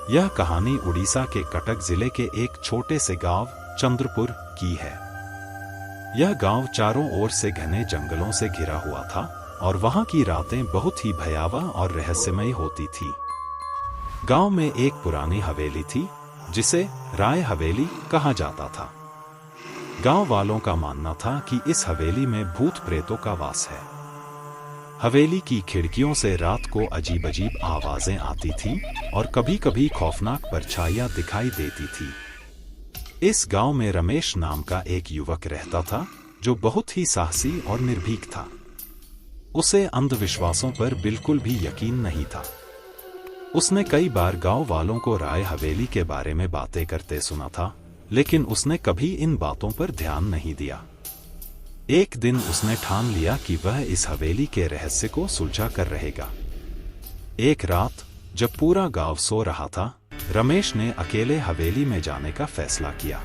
यह कहानी उड़ीसा के कटक जिले के एक छोटे से गांव चंद्रपुर की है। यह गांव चारों ओर से घने जंगलों से घिरा हुआ था और वहां की रातें बहुत ही भयावह और रहस्यमयी होती थी। गांव में एक पुरानी हवेली थी जिसे राय हवेली कहा जाता था। गांव वालों का मानना था कि इस हवेली में भूत प्रेतों का वास है। हवेली की खिड़कियों से रात को अजीब अजीब आवाजें आती थीं और कभी-कभी खौफनाक परछाइयां दिखाई देती थी। इस गांव में रमेश नाम का एक युवक रहता था जो बहुत ही साहसी और निर्भीक था। उसे अंधविश्वासों पर बिल्कुल भी यकीन नहीं था। उसने कई बार गांव वालों को राय हवेली के बारे में बातें करते सुना था, लेकिन उसने कभी इन बातों पर ध्यान नहीं दिया। एक दिन उसने ठान लिया कि वह इस हवेली के रहस्य को सुलझा कर रहेगा। एक रात जब पूरा गांव सो रहा था, रमेश ने अकेले हवेली में जाने का फैसला किया।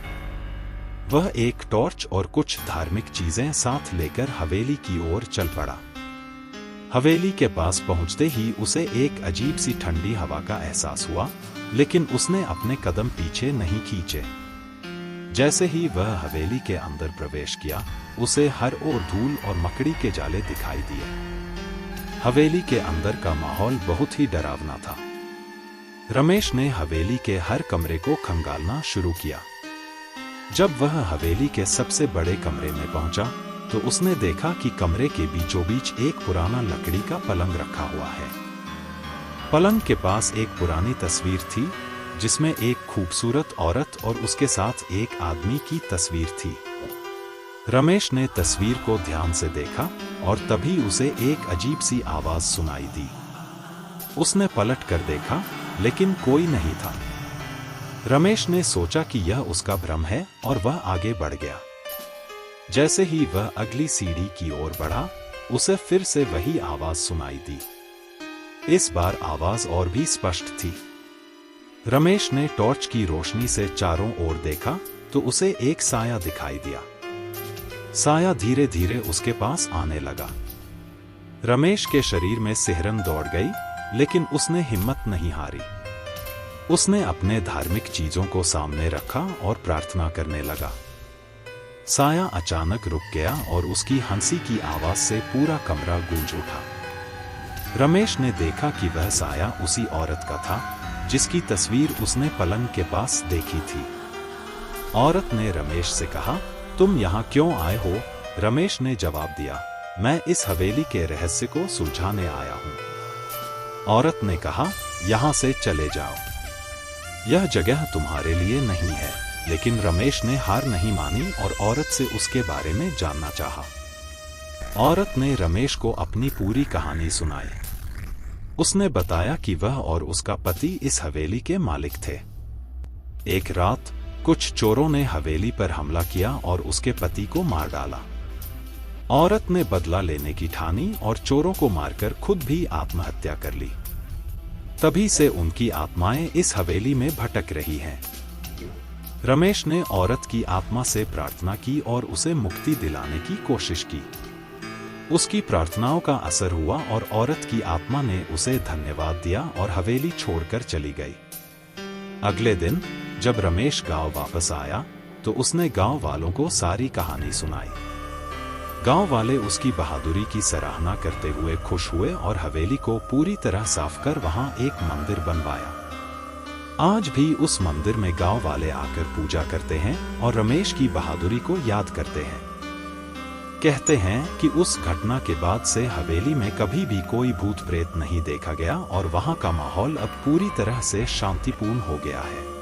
वह एक टॉर्च और कुछ धार्मिक चीजें साथ लेकर हवेली की ओर चल पड़ा। हवेली के पास पहुंचते ही उसे एक अजीब सी ठंडी हवा का एहसास हुआ, लेकिन उसने अपने कदम पीछे नहीं खींचे। जैसे ही वह हवेली के अंदर प्रवेश किया, उसे हर ओर धूल और मकड़ी के जाले दिखाई दिए। हवेली के अंदर का माहौल बहुत ही डरावना था। रमेश ने हवेली के हर कमरे को खंगालना शुरू किया। जब वह हवेली के सबसे बड़े कमरे में पहुंचा, तो उसने देखा कि कमरे के बीचों बीच एक पुराना लकड़ी का पलंग रखा हुआ है। पलंग के पास एक पुरानी तस्वीर थी जिसमें एक खूबसूरत औरत और उसके साथ एक आदमी की तस्वीर थी। रमेश ने तस्वीर को ध्यान से देखा और तभी उसे एक अजीब सी आवाज सुनाई दी। उसने पलट कर देखा, लेकिन कोई नहीं था। रमेश ने सोचा कि यह उसका भ्रम है और वह आगे बढ़ गया। जैसे ही वह अगली सीढ़ी की ओर बढ़ा, उसे फिर से वही आवाज सुनाई दी। इस बार आवाज और भी स्पष्ट थी। रमेश ने टॉर्च की रोशनी से चारों ओर देखा तो उसे एक साया दिखाई दिया। साया धीरे धीरे उसके पास आने लगा। रमेश के शरीर में सिहरन दौड़ गई, लेकिन उसने हिम्मत नहीं हारी। उसने अपने धार्मिक चीजों को सामने रखा और प्रार्थना करने लगा। साया अचानक रुक गया और उसकी हंसी की आवाज से पूरा कमरा गूंज उठा। रमेश ने देखा कि वह साया उसी औरत का था जिसकी तस्वीर उसने पलंग के पास देखी थी। औरत ने रमेश से कहा, तुम यहाँ क्यों आए हो? रमेश ने जवाब दिया, मैं इस हवेली के रहस्य को सुलझाने आया हूँ। औरत ने कहा, यहाँ से चले जाओ, यह जगह तुम्हारे लिए नहीं है। लेकिन रमेश ने हार नहीं मानी और औरत से उसके बारे में जानना चाहा। औरत ने रमेश को अपनी पूरी कहानी सुनाई। उसने बताया कि वह और उसका पति इस हवेली के मालिक थे। एक रात कुछ चोरों ने हवेली पर हमला किया और उसके पति को मार डाला। औरत ने बदला लेने की ठानी और चोरों को मारकर खुद भी आत्महत्या कर ली। तभी से उनकी आत्माएं इस हवेली में भटक रही हैं। रमेश ने औरत की आत्मा से प्रार्थना की और उसे मुक्ति दिलाने की कोशिश की। उसकी प्रार्थनाओं का असर हुआ और औरत की आत्मा ने उसे धन्यवाद दिया और हवेली छोड़कर चली गई। अगले दिन जब रमेश गांव वापस आया, तो उसने गांव वालों को सारी कहानी सुनाई। गांव वाले उसकी बहादुरी की सराहना करते हुए खुश हुए और हवेली को पूरी तरह साफ कर वहां एक मंदिर बनवाया। आज भी उस मंदिर में गांव वाले आकर पूजा करते हैं और रमेश की बहादुरी को याद करते हैं। कहते हैं कि उस घटना के बाद से हवेली में कभी भी कोई भूत प्रेत नहीं देखा गया और वहां का माहौल अब पूरी तरह से शांतिपूर्ण हो गया है।